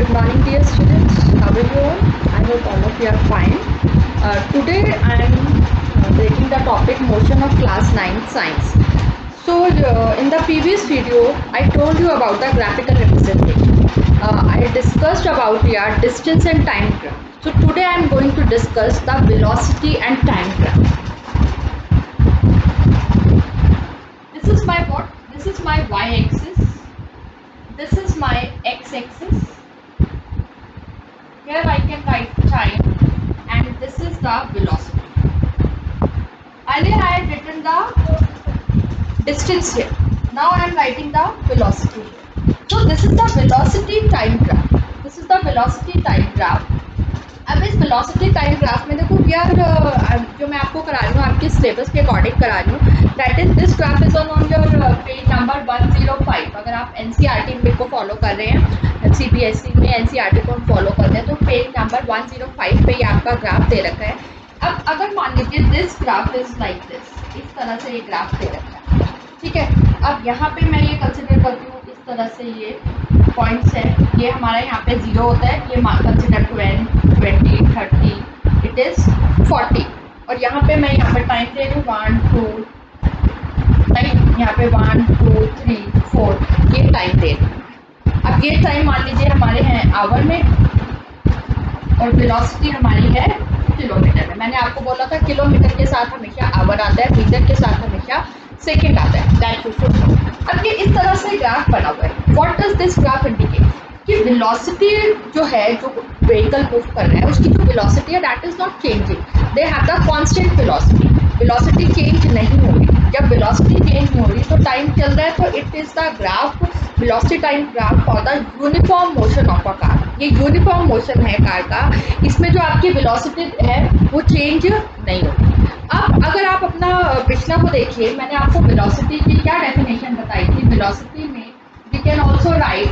Good morning, dear students. How are you all? I hope all of you are fine. Today I am taking the topic motion of class 9 science. So in the previous video, I told you about the graphical representation. I discussed about distance and time graph. So today I am going to discuss the velocity and time graph. This is my what? This is my y-axis. This is my x-axis. Here I can write time, and this is the velocity. Earlier I had written the distance here. Now I am writing the velocity here. So this is the velocity time graph. This is the velocity time graph. अब इस velocity time graph में देखो यार, जो मैं आपको करा रही हूँ आपके सिलेबस के अकॉर्डिंग करा रही हूँ. That is this graph is on your page number 105. अगर आप एनसीईआरटी में को फॉलो कर रहे हैं, सीबीएसई में एनसीईआरटी को फॉलो करते हैं, तो पेज नंबर 105 पे ये आपका ग्राफ दे रखा है. अब अगर मान लीजिए this graph is like this, इस तरह से ये ग्राफ दे रखा है, ठीक है. अब यहाँ पे मैं ये कंसिडर करती हूँ इस तरह से ये पॉइंट्स है, ये हमारा यहाँ पे 0 होता है, ये कंसिडर 20, 30, इट इज 40. और यहाँ पे मैं यहाँ पे टाइम दे रही हूँ 1, 2 टाइम, यहाँ पे 1, 2, 3, 4 ये टाइम दे रही हूँ. अब ये टाइम मान लीजिए हमारे हैं आवर में और वेलोसिटी हमारी है किलोमीटर में. मैंने आपको बोला था किलोमीटर के साथ हमेशा आवर आता है, मीटर के साथ हमेशा सेकेंड आता है. That you should know. अब ये इस तरह से ग्राफ बना हुआ है. What does this graph indicate? कि वेलोसिटी जो है, जो व्हीकल मूव कर रहा है, उसकी जो वेलोसिटी है that is not changing. They have the constant velocity. Velocity change नहीं हो रही. जब वेलोसिटी चेंज नहीं हो रही तो टाइम चल रहा है, तो it is the graph velocity time graph for the uniform motion of a car. ये यूनिफॉर्म मोशन है कार का. इसमें जो आपकी वेलोसिटी है वो चेंज नहीं होती. अब अगर आप अपना पिछला को देखिए, मैंने आपको वेलोसिटी की क्या डेफिनेशन बताई थी. वेलोसिटी में we can also write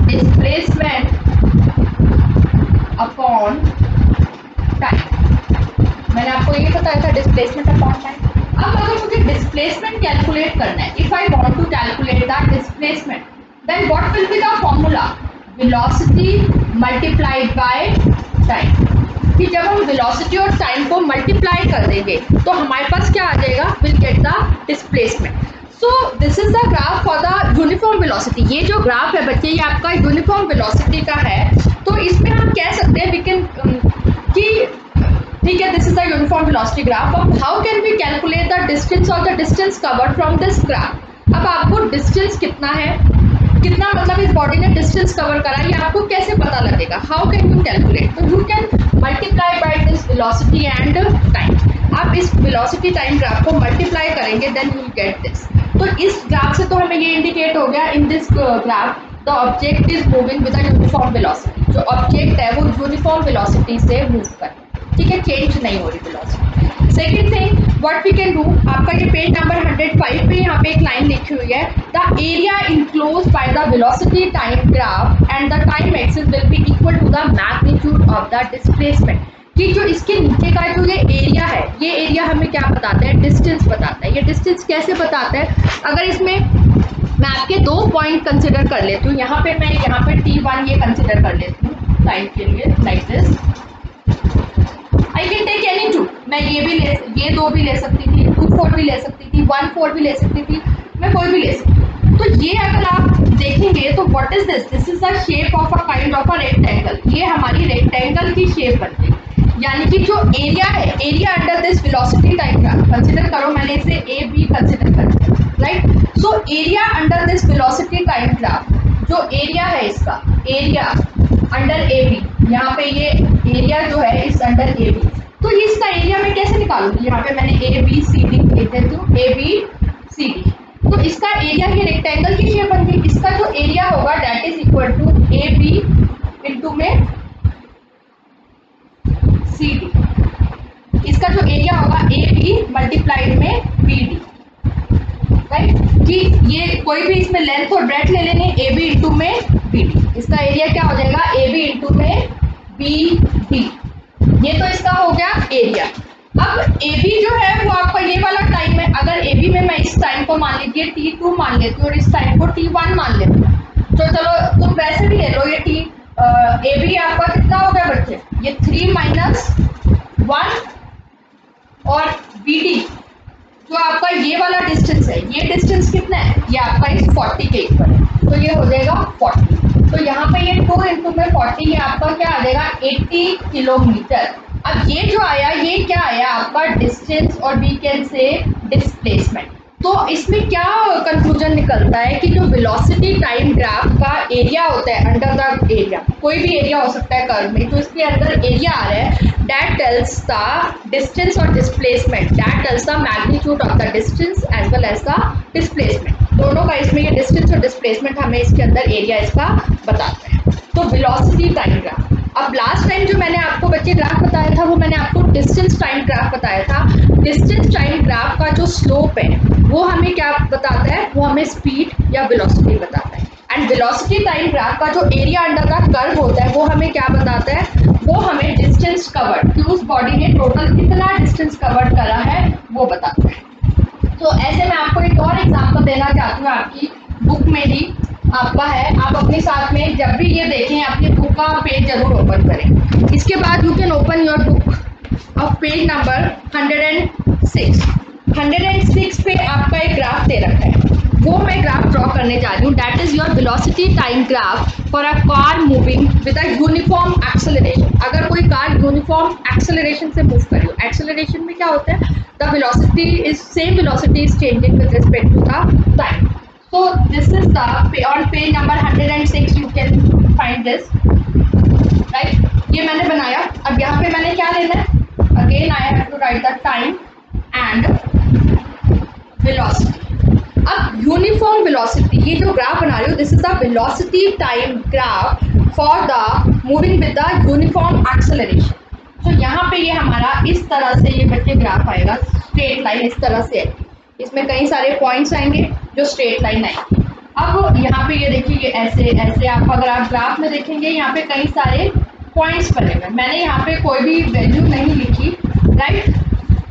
displacement upon time. मैंने आपको ये बताया था डिस्प्लेसमेंट अपॉन टाइम. अब अगर मुझे डिस्प्लेसमेंट कैलकुलेट करना है, if I want to calculate the displacement, then what will be the formula? Velocity multiplied by time. कि जब हम वेलोसिटी और टाइम को मल्टीप्लाई कर देंगे तो हमारे पास क्या आ जाएगा? Will get the displacement. So this is the graph for the uniform velocity. ये जो ग्राफ है बच्चे, ये आपका यूनिफॉर्म वेलोसिटी का है. तो इसमें हम कह सकते हैं वी कैन कि ठीक है, this is the uniform velocity graph. अब how can we calculate the distance और the distance covered from this graph? अब आपको डिस्टेंस कितना है, कितना मतलब इस बॉडी ने डिस्टेंस कवर करा, ये आपको कैसे पता लगेगा? How can you calculate? तो you can multiply by this velocity and time. आप इस वेलोसिटी टाइम ग्राफ को मल्टीप्लाई करेंगे, then you will get this. तो इस ग्राफ से तो हमें ये इंडिकेट हो गया, in this graph the object is moving with a uniform velocity. जो ऑब्जेक्ट है वो यूनिफॉर्म वेलोसिटी से मूव कर रहा है, ठीक है, चेंज नहीं हो रही velocity. Second thing what we can do, आपका ये पेज नंबर 105 पे यहाँ पे एक लाइन लिखी हुई है, the area enclose by the velocity time graph and the time axis will be equal to the magnitude of the displacement. कि जो इसके नीचे का जो ये एरिया है, ये एरिया हमें क्या बताता है? डिस्टेंस बताता है. ये डिस्टेंस कैसे बताता है? अगर इसमें मैं आपके 2 पॉइंट कंसिडर कर लेती हूँ, यहाँ पे मैं यहाँ पे T1 ये कंसिडर कर लेती हूँ टाइम के लिए, like this. I can take any 2. मैं ये 2 भी ले सकती थी, 2, 4 भी ले सकती थी, 1, 4 भी ले सकती थी, मैं कोई भी ले सकती हूँ. तो ये अगर आप देखेंगे तो what is this? This is the shape of a kind of a rectangle. ये हमारी रेक्टेंगल की शेप बनती है. यानी कि जो एरिया है, area under this velocity time graph consider करो, मैंने इसे ए बी कंसिडर कर दिया, right. So area under this velocity time graph, जो एरिया है इसका, एरिया अंडर ए बी, यहाँ पे ये एरिया जो है इस अंडर ए बी, तो इसका एरिया मैं कैसे निकालूंगी? यहाँ पे मैंने ए बी सी डी लिख देती हूँ, ए बी सी डी. तो इसका एरिया ये रेक्टेंगल की शेप बन गई. इसका जो एरिया होगा that is equal to A B into में सी डी. इसका जो एरिया होगा ए बी मल्टीप्लाइड में बी डी, राइट. कि ये कोई भी इसमें लेंथ और ब्रेड्थ ले लेंगे, ए बी इंटू में बी डी. इसका एरिया क्या हो जाएगा? ए बी इंटू में बी डी. ये तो इसका हो गया एरिया. अब ए बी जो है वो आपका ये वाला टाइम है. अगर ए बी में मैं इस टाइम को मान लीजिए T2 मान लेती हूँ और इस टाइम को T1 मान लेती हूँ, तो चलो तुम वैसे भी ले लो, ये ए बी आपका कितना हो गया बच्चे, ये 3 - 1 और बी डी जो आपका ये वाला डिस्टेंस है, ये डिस्टेंस कितना है, ये आपका इस 40 के इक्वल है, तो ये हो जाएगा 40। तो यहाँ पे ये 2 × में 40, ये आपका क्या आ जाएगा 80 किलोमीटर। अब ये जो आया ये क्या आया आपका डिस्टेंस और वी कैन से डिस्प्लेसमेंट। तो इसमें क्या कंक्लूजन निकलता है कि जो वेलोसिटी टाइम ग्राफ का एरिया होता है अंडर द एरिया, कोई भी एरिया हो सकता है कर्व में, तो इसके अंदर एरिया आ रहा है, दैट टेल्स द डिस्टेंस और displacement, that tells the magnitude of the distance as well as the displacement. दोनों का इसमें ये डिस्टेंस और डिस्प्लेसमेंट हमें इसके अंदर एरिया इसका बताते हैं। तो वेलोसिटी टाइम ग्राफ। अब लास्ट टाइम जो मैंने आपको बच्चे ग्राफ बताया था वो मैंने आपको डिस्टेंस टाइम ग्राफ बताया था। डिस्टेंस टाइम ग्राफ का जो स्लोप है वो हमें क्या बताता है, वो हमें स्पीड या वेलोसिटी बताता है। एंड वेलोसिटी टाइम ग्राफ का जो एरिया अंडर द कर्व होता है वो हमें क्या बताता है, वो हमें डिस्टेंस कवर्ड, कि उस बॉडी ने टोटल कितना डिस्टेंस कवर्ड करा है वो बताता है। तो ऐसे मैं आपको एक और एग्जांपल देना चाहती हूँ, आपकी बुक में ही आपका है, आप अपने साथ में जब भी ये देखें अपनी बुक का पेज जरूर ओपन करें। इसके बाद you can open your book of page number 106। 106 पे आपका एक ग्राफ दे रखा है, वो मैं ग्राफ ड्रॉ करने जा रही हूँ। That is your velocity time graph for a car moving with a uniform acceleration. अगर कोई कार यूनिफॉर्म एक्सेलरेशन से मूव कर रही हो, एक्सेलरेशन में क्या होता है, the velocity is same velocity is changing with respect to the time. So this is the on page number 106 you can find this, right? ये मैंने बनाया। अब यहाँ पे मैंने क्या लेना है, again I have to write the time and velocity। अब यूनिफॉर्म वेलोसिटी, ये जो ग्राफ बना रही हूँ, this is the velocity time graph for the moving with the uniform acceleration. तो यहाँ पे ये हमारा इस तरह से ये बच्चे ग्राफ आएगा, स्ट्रेट लाइन इस तरह से है, इसमें कई सारे पॉइंट्स आएंगे जो स्ट्रेट लाइन आएंगे। अब यहाँ पे ये देखिए, ये ऐसे ऐसे आप अगर आप ग्राफ में देखेंगे यहाँ पे कई सारे पॉइंट्स बने हुए। मैंने यहाँ पे कोई भी वैल्यू नहीं लिखी, right,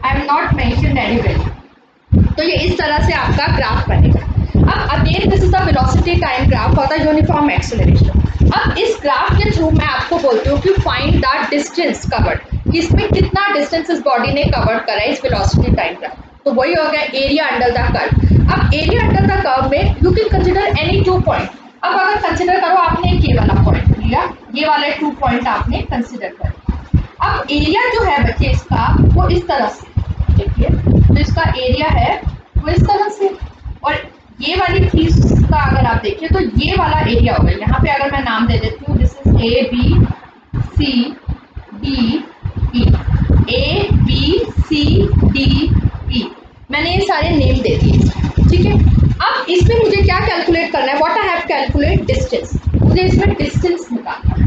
I am not mention any value. तो ये इस तरह से आपका ग्राफ बनेगा। अब again this is the velocity time graph for the uniform acceleration. अब इस ग्राफ के थ्रू मैं आपको बोलती हूँ कि फाइंड द डिस्टेंस कवर्ड, इसमें कितना डिस्टेंस इस बॉडी ने कवर करा है इस वेलोसिटी टाइम ग्राफ। तो वही हो गया एरिया अंडर द कर्व। अब एरिया अंडर द कर्व में you can consider any 2 point. अब अगर कंसिडर करो आपने ये वाला पॉइंट लिया, ये वाले 2 पॉइंट आपने कंसिडर कर। अब एरिया जो है बच्चे इसका वो इस तरह से, देखिए तो इसका एरिया है वो इस तरह से, और ये वाली चीज का अगर आप देखिए तो ये वाला एरिया होगा। यहाँ पे अगर मैं नाम दे देती हूँ, this is A B C D E, A B C D E, मैंने ये सारे नेम दे दिए, ठीक है। अब इसमें मुझे क्या कैलकुलेट करना है, what I have calculate distance, मुझे इसमें डिस्टेंस निकालना है।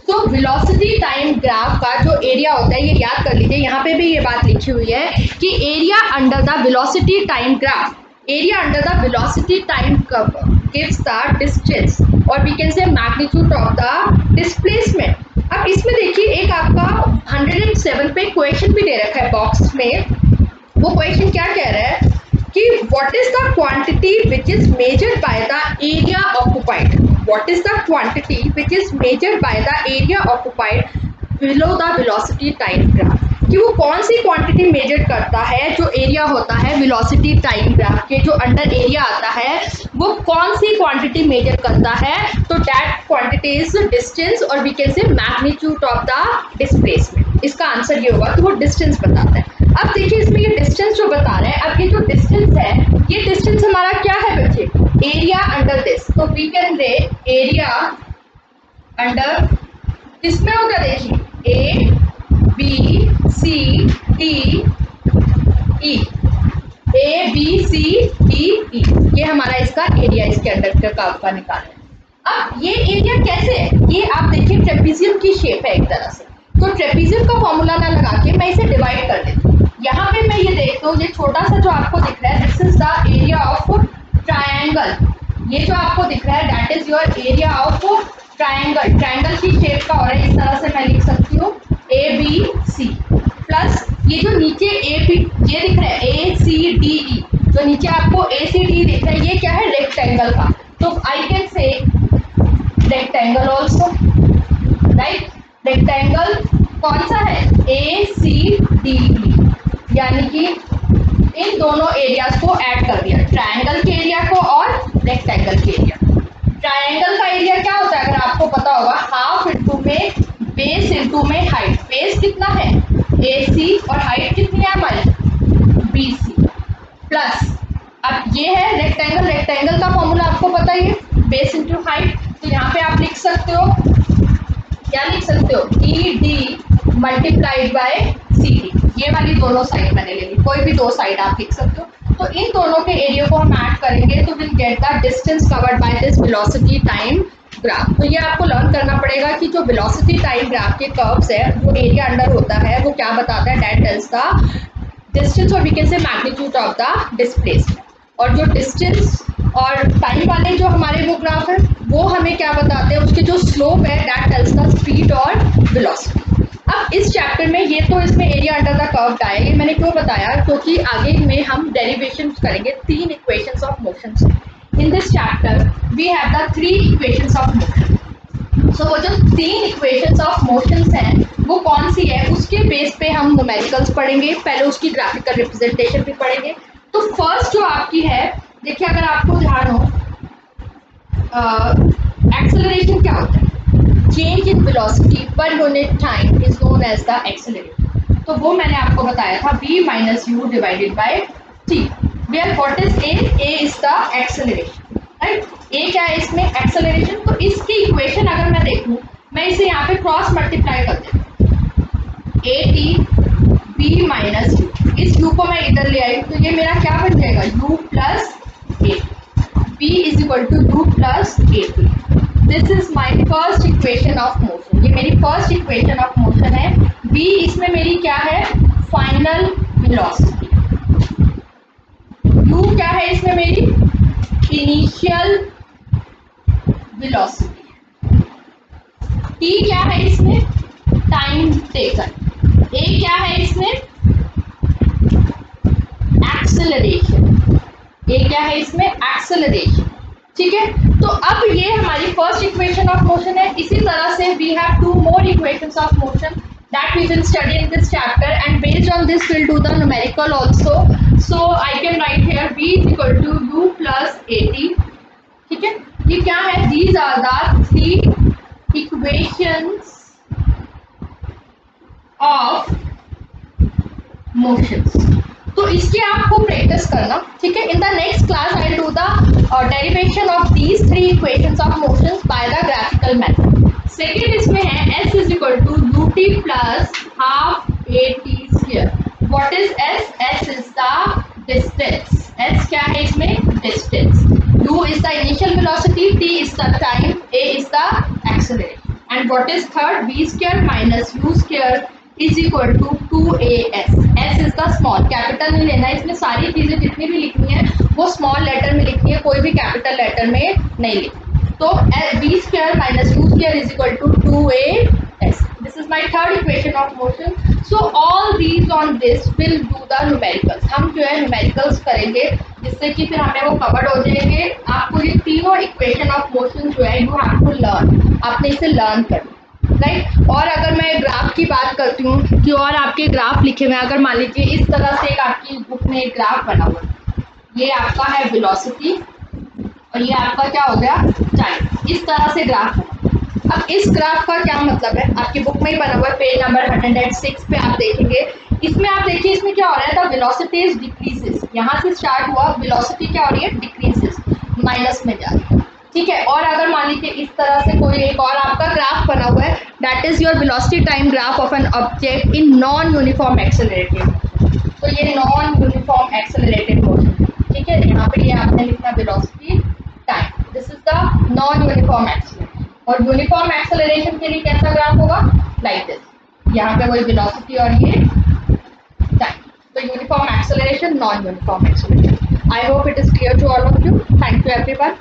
तो वेलोसिटी टाइम ग्राफ का जो एरिया होता है ये याद कर लीजिए, यहाँ पे भी ये बात लिखी हुई है कि area under the velocity time graph, area under the velocity time curve gives the distance और we can say magnitude of the displacement. अब इसमें देखिए एक आपका 107 पे क्वेश्चन भी दे रखा है बॉक्स में। वो क्वेश्चन क्या कह रहा है कि what is the quantity which is measured by the area occupied, what is the quantity which is measured by the area occupied below the velocity time graph, कि वो कौन सी क्वांटिटी मेजर करता है जो एरिया होता है वेलोसिटी टाइम ग्राफ के जो अंडर एरिया आता है, वो कौन सी क्वांटिटी मेजर करता है, तो दैट क्वांटिटी इज डिस्टेंस और we can say magnitude of the displacement. इसका आंसर ये होगा कि वो डिस्टेंस बताता है। अब देखिए इसमें ये डिस्टेंस जो बता रहे हैं, अब ये जो डिस्टेंस है ये डिस्टेंस हमारा क्या है बच्चे, एरिया अंडर दिस, तो we can say area under किसमें होगा, देखिए A B C D E, A B C D E, ये हमारा इसका एरिया इसके अंडर का कर्व का निकालना है। अब ये एरिया कैसे है, ये आप देखिए ट्रेपेजियम की शेप है एक तरह से, तो ट्रेपेजियम का फॉर्मूला ना लगा के मैं इसे डिवाइड कर देती हूँ। यहाँ पे मैं ये देखता हूँ, ये छोटा सा जो आपको दिख रहा है this is the area of triangle, ये जो आपको दिख रहा है that is your area of triangle, triangle की शेप का, और इस तरह से मैं लिख सकती हूँ ए बी सी प्लस ये जो नीचे ए बी ये दिख रहा है ए सी डी ई, जो नीचे आपको ए सी डी दिख रहा है ये क्या है, रेक्टेंगल का, तो I can say rectangle also, rectangle कौन सा है, ACDE, यानी कि इन दोनों एरियाज को ऐड कर दिया, ट्रायंगल के एरिया को और रेक्टेंगल के एरिया। ट्रायंगल का एरिया क्या होता है अगर आपको पता होगा, हाफ इंटू में बेस इंटू में हाइट। बेस कितना है AC और हाइट कितनी है हमारी BC प्लस, अब ये है रेक्टेंगल। रेक्टेंगल का फॉर्मूला आपको पता ही है, बेस इंटू हाइट। तो यहाँ पे आप लिख सकते हो, क्या लिख सकते हो, ED मल्टीप्लाइड बाय CD। ये वाली दोनों साइड मैंने ले ली, कोई भी दो साइड आप लिख सकते हो। तो इन दोनों के एरिया को हम ऐड करेंगे तो will get the distance covered by this velocity time graph. तो ये आपको लर्न करना पड़ेगा कि जो वेलोसिटी टाइम ग्राफ के कर्व्स है, जो एरिया अंडर होता है वो क्या बताता है, दैट टेल्स द डिस्टेंस और we can say magnitude of the displacement. और जो डिस्टेंस और टाइम वाले जो हमारे वो ग्राफ है वो हमें क्या बताते हैं, उसके जो स्लोप है दैट टेल्स द स्पीड और वेलोसिटी। अब इस चैप्टर में ये तो इसमें एरिया अंडर द कर्व आया, ये मैंने क्यों बताया, क्योंकि आगे में हम डेरिवेशन करेंगे 3 equations of motions. In this chapter we have the 3 equations of motion. So वो जो 3 इक्वेशंस ऑफ मोशंस हैं वो कौन सी है, उसके बेस पे हम न्यूमेरिकल्स पढ़ेंगे, पहले उसकी ग्राफिकल रिप्रेजेंटेशन भी पढ़ेंगे। तो फर्स्ट जो आपकी है, देखिए अगर आपको ध्यान हो, एक्सेलरेशन क्या होता है, change in velocity per unit time is known as the acceleration. तो वो मैंने आपको बताया था v minus u divided by t, where what is a is the acceleration, right. a क्या है इसमें, एक्सेलरेशन। तो इसकी इक्वेशन अगर मैं देखूं, मैं इसे यहाँ पे क्रॉस मल्टीप्लाई कर देती हूँ, AT v माइनस यू, इस u को मैं इधर ले आई तो ये मेरा क्या बन जाएगा, u plus a, v is equal to u plus AT। This is my first equation of motion, ये मेरी फर्स्ट इक्वेशन ऑफ मोशन है। v इसमें मेरी क्या है, फाइनल वेलोसिटी, u क्या है इसमें मेरी, इनिशियल वेलोसिटी, t क्या है इसमें, टाइम टेकन, a क्या है इसमें, एक्सेलरेशन, a क्या है इसमें, एक्सेलरेशन, ठीक है। तो अब ये हमारी फर्स्ट इक्वेशन ऑफ मोशन है। इसी तरह से we have 2 more equations of motion that we will study in this chapter and based on this will do the numerical also. So I can write here v is equal to u plus AT, ठीक है। ये क्या है, these are the 3 equations of motions. तो इसकी आपको practice करना, ठीक है। In the next class I will do the derivation of these 3 equations of motions by the graphical method. Second इसमें है s is equal to ut plus half AT square. What is s, s is the distance, s क्या है इसमें, distance, u is the initial velocity, t is the time, a is the acceleration, and what is third, v square minus u square is equal to 2as। s is the small, capital में लेना है, इसमें सारी चीजें जितनी भी लिखनी है वो स्मॉल लेटर में लिखनी है, कोई भी कैपिटल लेटर में नहीं लिखनी। तो v square minus u square is equal to 2as। This is my third equation of motion. So all these on this will do the numericals. हम जो है न्यूमेरिकल्स करेंगे जिससे कि फिर हमें वो कवर्ड हो जाएंगे। आपको ये तीनों इक्वेशन ऑफ मोशन जो है यू हैव टू लर्न, आपने इसे लर्न करना, राइट। और अगर मैं ग्राफ की बात करती हूँ कि और आपके ग्राफ लिखे हुए हैं, अगर मान लीजिए इस तरह से एक आपकी बुक में एक ग्राफ बना हुआ है, ये आपका है वेलोसिटी और ये आपका क्या हो गया, टाइम, इस तरह से ग्राफ बना। अब इस ग्राफ का क्या मतलब है, आपकी बुक में ही बना हुआ है, पेज नंबर 106 पे आप देखेंगे। इसमें आप देखिए इसमें क्या हो रहा है, द वेलोसिटी इज डिक्रीजेस, यहाँ से स्टार्ट हुआ, वेलोसिटी क्या हो रही है, डिक्रीजेस, माइनस में जा रही है, ठीक है। और अगर मान लीजिए इस तरह से कोई एक और आपका ग्राफ बना हुआ है, that is your velocity time graph of an object in non uniform accelerated motion. तो ये नॉन यूनिफॉर्म एक्सेलरेटेड मोशन, ठीक है। यहाँ पे ये आपने लिखना velocity time, this is the non uniform acceleration. और यूनिफॉर्म एक्सेलरेशन के लिए कैसा ग्राफ होगा, लाइक दिस, यहाँ पे वही वेलोसिटी और ये टाइम। तो uniform acceleration, non uniform acceleration. I hope it is clear to all of you. Thank you everyone.